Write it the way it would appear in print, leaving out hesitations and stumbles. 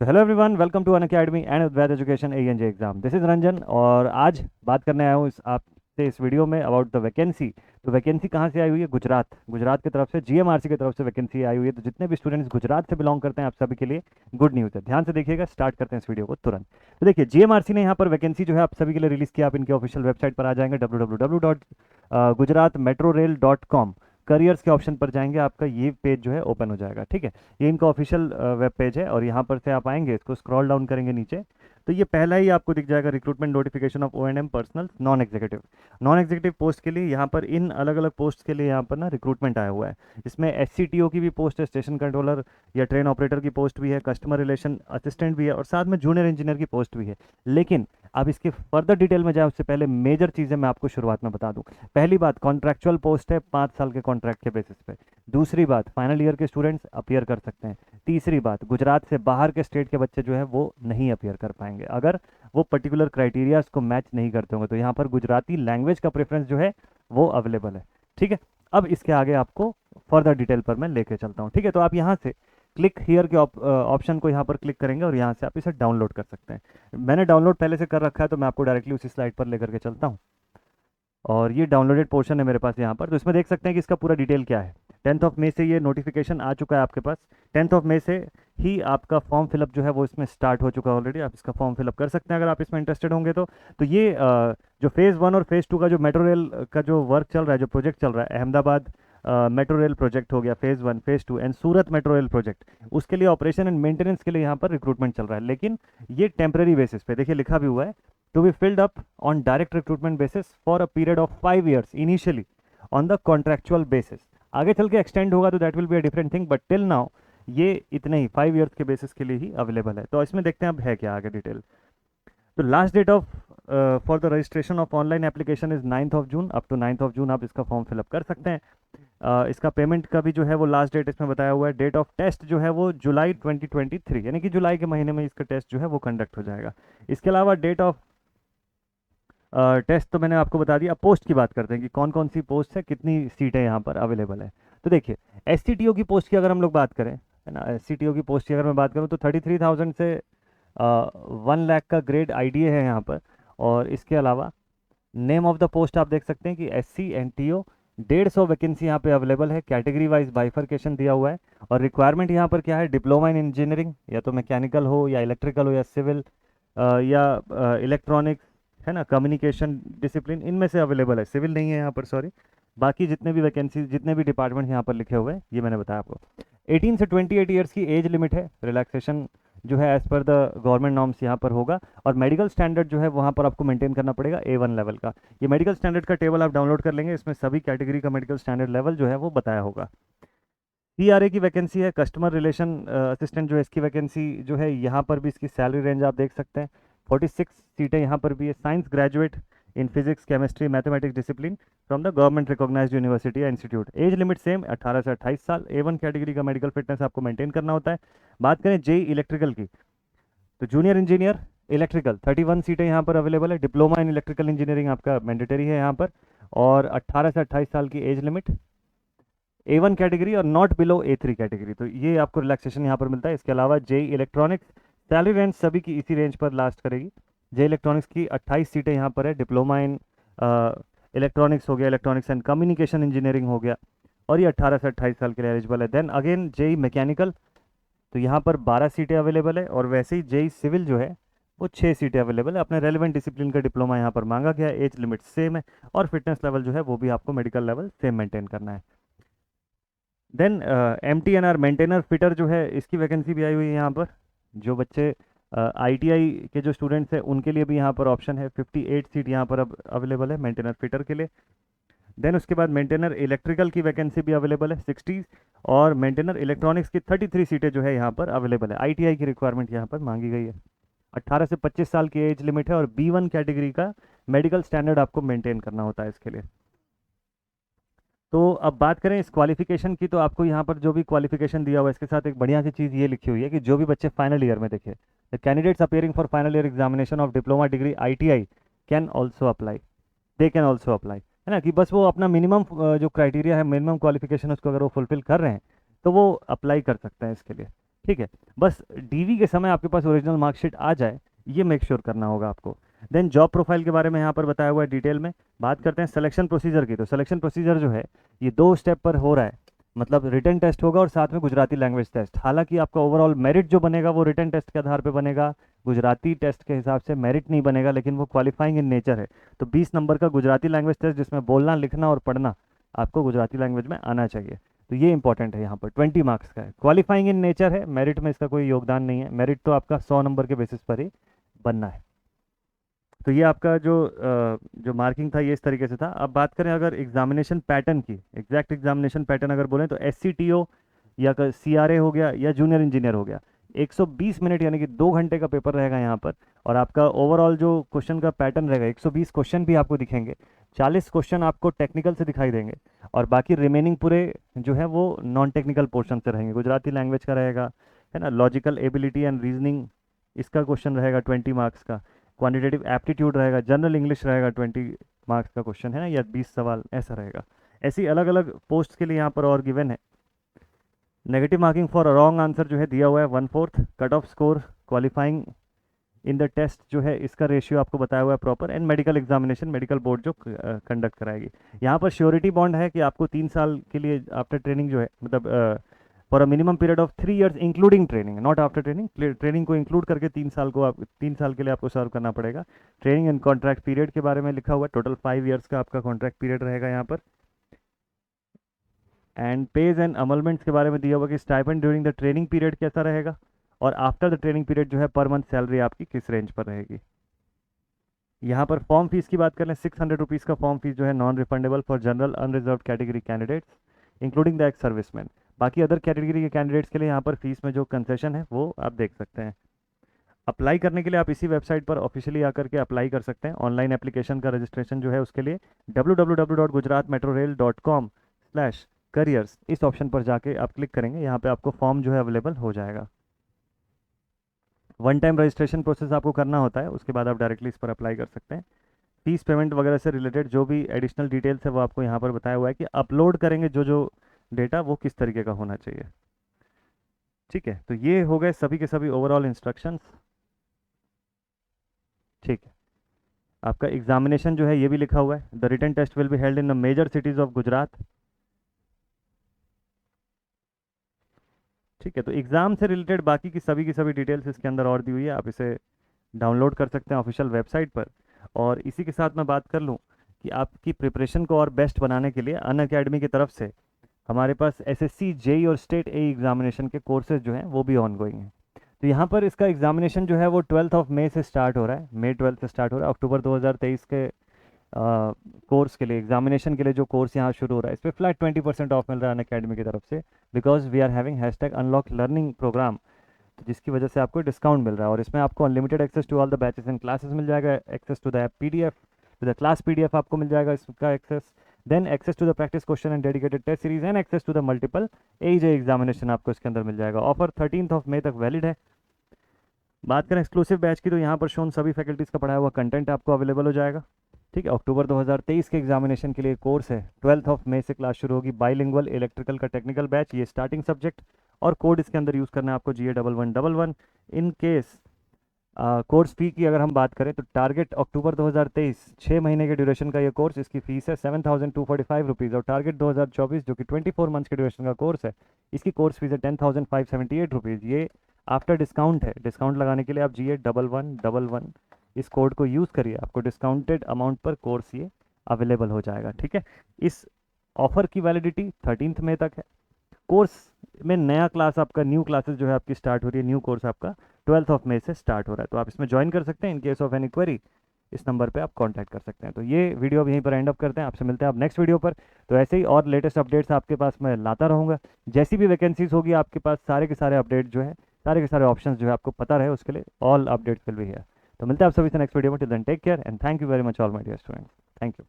तो hello everyone, welcome to Unacademy and Advait education ANJ exam. This is Ranjan और आज बात करने आया हूँ आपसे इस वीडियो में अबाउट द वैकेंसी। तो वैकेंसी कहाँ से आई हुई है? गुजरात की तरफ से, GMRC की तरफ से वैकेंसी आई हुई है। तो जितने भी स्टूडेंट्स गुजरात से बिलोंग करते हैं, आप सभी के लिए गुड न्यूज़ है। ध्यान से देखिएगा, स्टार्ट करते हैं इस वीडियो को तुरंत। तो देखिए, GMRC ने यहाँ पर वैकेंसी जो है आप सभी के लिए रिलीज़ किया। आप इनके ऑफिशियल वेबसाइट पर आ जाएंगे, www.gujaratmetrorail.com। करियर्स के ऑप्शन पर जाएंगे, आपका ये पेज जो है ओपन हो जाएगा। ठीक है, ये इनका ऑफिशियल वेब पेज है और यहाँ पर से आप आएंगे, इसको स्क्रॉल डाउन करेंगे नीचे, तो ये पहला ही आपको दिख जाएगा, recruitment notification of O&M personal non executive post के लिए। यहाँ पर इन अलग अलग पोस्ट के लिए यहाँ पर ना रिक्रूटमेंट आया हुआ है। इसमें SCTO की भी पोस्ट है, स्टेशन कंट्रोलर या ट्रेन ऑपरेटर की पोस्ट भी है, कस्टमर रिलेशन असिस्टेंट भी है और साथ में जूनियर इंजीनियर की पोस्ट भी है। लेकिन अब इसके फर्दर डिटेल में जाए उससे पहले मेजर चीज़ें मैं आपको शुरुआत में बता दूं। पहली बात, कॉन्ट्रैक्चुअल पोस्ट है 5 साल के कॉन्ट्रैक्ट के बेसिस पे। दूसरी बात, फाइनल ईयर के स्टूडेंट्स अपियर कर सकते हैं। तीसरी बात, गुजरात से बाहर के स्टेट के बच्चे जो है वो नहीं अपियर कर पाएंगे अगर वो पर्टिकुलर क्राइटेरियाज को मैच नहीं करते होंगे। तो यहाँ पर गुजराती लैंग्वेज का प्रेफरेंस जो है वो अवेलेबल है। ठीक है, अब इसके आगे आपको फर्दर डिटेल पर मैं लेके चलता हूँ। ठीक है, तो आप यहाँ से क्लिक हियर के ऑप्शन को यहाँ पर क्लिक करेंगे और यहाँ से आप इसे डाउनलोड कर सकते हैं। मैंने डाउनलोड पहले से कर रखा है, तो मैं आपको डायरेक्टली उसी स्लाइड पर लेकर के चलता हूँ। और ये डाउनलोडेड पोर्शन है मेरे पास यहाँ पर। तो इसमें देख सकते हैं कि इसका पूरा डिटेल क्या है। 10 मई से ये नोटिफिकेशन आ चुका है आपके पास। 10 मई से ही आपका फॉर्म फिलअप जो है वो इसमें स्टार्ट हो चुका है ऑलरेडी। आप इसका फॉर्म फिलअप कर सकते हैं अगर आप इसमें इंटरेस्टेड होंगे तो ये जो फेज़ 1 और फेज़ 2 का जो मेट्रो रेल का जो वर्क चल रहा है, जो प्रोजेक्ट चल रहा है, अहमदाबाद मेट्रो रेल प्रोजेक्ट हो गया phase 1 phase 2 and Surat metro rail project, उसके लिए ऑपरेशन एंड मेंटेनेंस के लिए यहाँ पर रिक्रूटमेंट चल रहा है। लेकिन ये टेम्पररी बेसिस पे, देखिए लिखा भी हुआ है, to be filled up on direct recruitment basis for a period of 5 years initially on the contractual basis। आगे चल के एक्सटेंड होगा तो that will be a different thing, but till now ये इतने ही 5 years के बेसिस के लिए ही अवेलेबल है। तो इसमें देखते हैं अब है क्या आगे डिटेल। तो last date of for the registration of online application is 9 June. Up to 9 June आप इसका फॉर्म फिलअप कर सकते हैं। इसका पेमेंट का भी जो है वो लास्ट डेट इसमें बताया हुआ है। डेट ऑफ टेस्ट जो है वो जुलाई 2023, यानी कि जुलाई के महीने में इसका टेस्ट जो है वो कंडक्ट हो जाएगा। इसके अलावा डेट ऑफ टेस्ट तो मैंने आपको बता दिया। अब पोस्ट की बात करते हैं कि कौन कौन सी पोस्ट है, कितनी सीटें यहाँ पर अवेलेबल है। तो देखिए, SCTO की पोस्ट की अगर हम लोग बात करें, है ना, SCTO की पोस्ट की अगर मैं बात करूँ तो 33,000 से 1 लाख का ग्रेड IDA है यहाँ पर। और इसके अलावा नेम ऑफ द पोस्ट आप देख सकते हैं कि SC/NTO। 150 वैकेंसी यहाँ पे अवेलेबल है। कैटेगरी वाइज बाइफर्केशन दिया हुआ है। और रिक्वायरमेंट यहाँ पर क्या है, डिप्लोमा इन इंजीनियरिंग, या तो मैकेनिकल हो या इलेक्ट्रिकल हो या सिविल या इलेक्ट्रॉनिक्स, है ना, कम्युनिकेशन डिसिप्लिन, इनमें से अवेलेबल है। सिविल नहीं है यहाँ पर, सॉरी। बाकी जितने भी वैकेंसी, जितने भी डिपार्टमेंट यहाँ पर लिखे हुए हैं, ये मैंने बताया आपको। 18 से 28 ईयर्स की एज लिमिट है। रिलैक्सेशन जो है as per the government norms यहाँ पर होगा। और मेडिकल स्टैंडर्ड जो है वहाँ पर आपको मेंटेन करना पड़ेगा A1 लेवल का। ये मेडिकल स्टैंडर्ड का टेबल आप डाउनलोड कर लेंगे, इसमें सभी कैटेगरी का मेडिकल स्टैंडर्ड लेवल जो है वो बताया होगा। CRA की वैकेंसी है, कस्टमर रिलेशन असिस्टेंट जो है, इसकी वैकेंसी जो है यहाँ पर भी इसकी सैलरी रेंज आप देख सकते हैं। 46 सीटें यहाँ पर भी है। Science graduate in physics chemistry mathematics discipline from the government recognized university या इंस्टीट्यूट। एज लिमिट सेम, 18 से 28 साल। A1 कैटेगरी का मेडिकल फिटनेस आपको मेंटेन करना होता है। बात करें JEE इलेक्ट्रिकल की, तो जूनियर इंजीनियर इलेक्ट्रिकल 31 सीटें यहाँ पर अवेलेबल है। डिप्लोमा इन इलेक्ट्रिकल इंजीनियरिंग आपका मैंडेटरी है यहाँ पर। और 18 से 28 साल की एज लिमिट। A1 कैटेगरी और नॉट बिलो A3 कैटेगरी, तो ये आपको रिलैक्सेशन यहाँ पर मिलता है। इसके अलावा JEE इलेक्ट्रॉनिक्स, सैलरी रेंज सभी की इसी रेंज पर लास्ट करेगी। JEE इलेक्ट्रॉनिक्स की 28 सीटें यहाँ पर है। डिप्लोमा इन इलेक्ट्रॉनिक्स हो गया, इलेक्ट्रॉनिक्स एंड कम्युनिकेशन इंजीनियरिंग हो गया, और ये 18 से 28 साल के लिए एलिजिबल है। देन अगेन JEE मैकेनिकल, तो यहाँ पर 12 सीटें अवेलेबल है। और वैसे ही JEE सिविल जो है वो 6 सीटें अवेलेबल है। अपने रेलिवेंट डिसिप्लिन का डिप्लोमा यहाँ पर मांगा गया है। एज लिमिट सेम है और फिटनेस लेवल जो है वो भी आपको मेडिकल लेवल सेम मेंटेन करना है। देन MTNR मेंटेनर फिटर जो है, इसकी वैकेंसी भी आई हुई है यहाँ पर। जो बच्चे ITI के जो स्टूडेंट्स हैं उनके लिए भी यहाँ पर ऑप्शन है। 58 सीट यहाँ पर अब अवेलेबल है मेंटेनर फिटर के लिए। देन उसके बाद मेंटेनर इलेक्ट्रिकल की वैकेंसी भी अवेलेबल है 60। और मेंटेनर इलेक्ट्रॉनिक्स की 33 सीटें जो है यहाँ पर अवेलेबल है। ITI की रिक्वायरमेंट यहाँ पर मांगी गई है। 18 से 25 साल की एज लिमिट है और B1 कैटेगरी का मेडिकल स्टैंडर्ड आपको मेंटेन करना होता है इसके लिए। तो अब बात करें इस क्वालिफिकेशन की, तो आपको यहाँ पर जो भी क्वालिफिकेशन दिया हुआ है इसके साथ एक बढ़िया सी चीज़ ये लिखी हुई है कि जो भी बच्चे फाइनल ईयर में, देखिए, the candidates appearing for final year examination of diploma degree ITI can also apply, they can also apply, है ना, कि बस वो अपना मिनिमम जो क्राइटेरिया है, मिनिमम क्वालिफिकेशन, उसको अगर वो फुलफिल कर रहे हैं तो वो अप्लाई कर सकते हैं इसके लिए। ठीक है, बस डीवी के समय आपके पास ओरिजिनल मार्कशीट आ जाए, ये मेक श्योर करना होगा आपको। देन जॉब प्रोफाइल के बारे में यहाँ पर बताया हुआ है डिटेल में। बात करते हैं सिलेक्शन प्रोसीजर की, तो सिलेक्शन प्रोसीजर जो है ये 2 स्टेप पर हो रहा है, मतलब रिटन टेस्ट होगा और साथ में गुजराती लैंग्वेज टेस्ट। हालांकि आपका ओवरऑल मेरिट जो बनेगा वो रिटन टेस्ट के आधार पे बनेगा, गुजराती टेस्ट के हिसाब से मेरिट नहीं बनेगा, लेकिन वो क्वालिफाइंग इन नेचर है। तो 20 नंबर का गुजराती लैंग्वेज टेस्ट, जिसमें बोलना लिखना और पढ़ना आपको गुजराती लैंग्वेज में आना चाहिए, तो ये इंपॉर्टेंट है। यहाँ पर 20 मार्क्स का है, क्वालिफाइंग इन नेचर है, मेरिट में इसका कोई योगदान नहीं है। मेरिट तो आपका 100 नंबर के बेसिस पर ही बनना है। तो ये आपका जो मार्किंग था ये इस तरीके से था। अब बात करें अगर एग्जामिनेशन पैटर्न की, एग्जैक्ट एग्जामिनेशन पैटर्न अगर बोलें तो SCTO या CRA हो गया या जूनियर इंजीनियर हो गया, 120 मिनट यानी कि 2 घंटे का पेपर रहेगा यहाँ पर। और आपका ओवरऑल जो क्वेश्चन का पैटर्न रहेगा, 120 क्वेश्चन भी आपको दिखेंगे, 40 क्वेश्चन आपको टेक्निकल से दिखाई देंगे और बाकी रिमेनिंग पूरे जो है वो नॉन टेक्निकल पोर्शन से रहेंगे। गुजराती लैंग्वेज का रहेगा, है ना, लॉजिकल एबिलिटी एंड रीजनिंग इसका क्वेश्चन रहेगा 20 मार्क्स का, क्वांटिटेटिव एप्टीट्यूड रहेगा, जनरल इंग्लिश रहेगा 20 मार्क्स का क्वेश्चन, है ना, या 20 सवाल ऐसा रहेगा। ऐसी अलग अलग पोस्ट के लिए यहाँ पर और गिवन है। Negative marking for wrong answer जो है दिया हुआ है 1/4। Cut off score qualifying in the test जो है इसका रेशियो आपको बताया हुआ है proper. And medical examination medical board जो कंडक्ट कराएगी। यहाँ पर श्योरिटी बॉन्ड है कि आपको 3 साल के लिए आफ्टर ट्रेनिंग जो है, मतलब for a minimum period of 3 years including training, not after training, training को इंक्लूड करके 3 साल को आप 3 साल के लिए आपको सर्व करना पड़ेगा। ट्रेनिंग एंड कॉन्ट्रैक्ट पीरियड के बारे में लिखा हुआ है, टोटल 5 ईयर्स का आपका कॉन्ट्रैक्ट पीरियड रहेगा यहाँ पर। एंड पेज एंड अमलमेंट्स के बारे में दिया हुआ कि stipend during the training period कैसा रहेगा और आफ्टर द ट्रेनिंग पीरियड जो है पर मंथ सैलरी आपकी किस रेंज पर रहेगी। यहाँ पर फॉर्म फीस की बात कर लें, 600 रुपीज़ का फॉर्म फीस जो है non refundable for general unreserve category candidates including the ex serviceman. बाकी अदर कैटेगरी के कैंडिडेट्स के लिए यहाँ पर फीस में जो कंसेशन है वो आप देख सकते हैं। अप्लाई करने के लिए आप इसी वेबसाइट पर ऑफिशियली आकर के अप्लाई कर सकते हैं। ऑनलाइन एप्लीकेशन का रजिस्ट्रेशन जो है उसके लिए www.gujaratmetrorail.com/careers इस ऑप्शन पर जाके आप क्लिक करेंगे, यहाँ पे आपको फॉर्म जो है अवेलेबल हो जाएगा। वन टाइम रजिस्ट्रेशन प्रोसेस आपको करना होता है, उसके बाद आप डायरेक्टली इस पर अप्लाई कर सकते हैं। फीस पेमेंट वगैरह से रिलेटेड जो भी एडिशनल डिटेल्स है वो आपको यहाँ पर बताया हुआ है कि अपलोड करेंगे जो जो डेटा वो किस तरीके का होना चाहिए। ठीक है, तो ये हो गए सभी के सभी ओवरऑल इंस्ट्रक्शंस। ठीक है, आपका एग्जामिनेशन जो है ये भी लिखा हुआ है, the written test will be held in the major cities of Gujarat. ठीक है, तो एग्जाम से रिलेटेड बाकी की सभी डिटेल्स इसके अंदर और दी हुई है, आप इसे डाउनलोड कर सकते हैं ऑफिशियल वेबसाइट पर। और इसी के साथ मैं बात कर लूँ कि आपकी प्रिपरेशन को और बेस्ट बनाने के लिए अनअकैडमी की तरफ से हमारे पास SSC JEE और स्टेट ए एग्जामिनेशन के कोर्सेज जो हैं वो भी ऑन गोइंग हैं। तो यहाँ पर इसका एग्जामिनेशन जो है वो 12 मई से स्टार्ट हो रहा है, मई 12 से स्टार्ट हो रहा है। अक्टूबर 2023 के कोर्स के लिए, एग्जामिनेशन के लिए जो कोर्स यहाँ शुरू हो रहा है इस पर फ्लैट 20% ऑफ मिल रहा है अनअकैडमी की तरफ से, because we are having #unlock learning program, तो जिसकी वजह से आपको डिस्काउंट मिल रहा है। और इसमें आपको unlimited access to all the batches and classes मिल जाएगा, access to the app PDF, to the class PDF आपको मिल जाएगा इसका access, then access to the practice question and dedicated test series and access to the multiple AJ examination आपको इसके अंदर मिल जाएगा। ऑफर 13 मई तक वैलिड है। बात करें एक्सक्लूसिव बैच की, तो यहाँ पर शोन सभी फैकल्टीज़ का पढ़ाया हुआ कंटेंट आपको अवेलेबल हो जाएगा। ठीक है, अक्टूबर 2023 के एग्जामिनेशन के लिए कोर्स है, 12 मई से क्लास शुरू होगी। बाइलिंगुअल इलेक्ट्रिकल का टेक्निकल बैच, ये स्टार्टिंग सब्जेक्ट और कोड इसके अंदर यूज़ करना है आपको GA1111। In case course fee की अगर हम बात करें तो टारगेट अक्टूबर 2023 6 महीने के ड्यूरेशन का ये कोर्स, इसकी फीस है 7245 रुपीज़। और टारगेट 2024 जो कि 24 मंथ्स के ड्यूरेशन का कोर्स है, इसकी कोर्स फीस है 10,578 रुपीज़। ये आफ्टर डिस्काउंट है। डिस्काउंट लगाने के लिए आप GA1111 इस कोड को यूज़ करिए, आपको डिस्काउंटेड अमाउंट पर कोर्स ये अवेलेबल हो जाएगा। ठीक है, इस ऑफर की वैलिडिटी 13 मई तक है। कोर्स में नया क्लास आपका, न्यू क्लासेस जो है आपकी स्टार्ट हो रही है, न्यू कोर्स आपका 12 मई से स्टार्ट हो रहा है, तो आप इसमें ज्वाइन कर सकते हैं। In case of any query इस नंबर पे आप कांटेक्ट कर सकते हैं। तो ये वीडियो अब यहीं पर एंड अप करते हैं, आपसे मिलते हैं आप नेक्स्ट वीडियो पर। तो ऐसे ही और लेटेस्ट अपडेट्स आपके पास मैं लाता रहूँगा, जैसी भी वैकेंसीज होगी आपके पास सारे के सारे अपडेट जो है, सारे के सारे ऑप्शंस जो है आपको पता रहे उसके लिए all updates will be here. तो मिलते हैं आप सभी से नेक्स्ट वीडियो में। Till then take care and thank you very much all my dear students, thank you.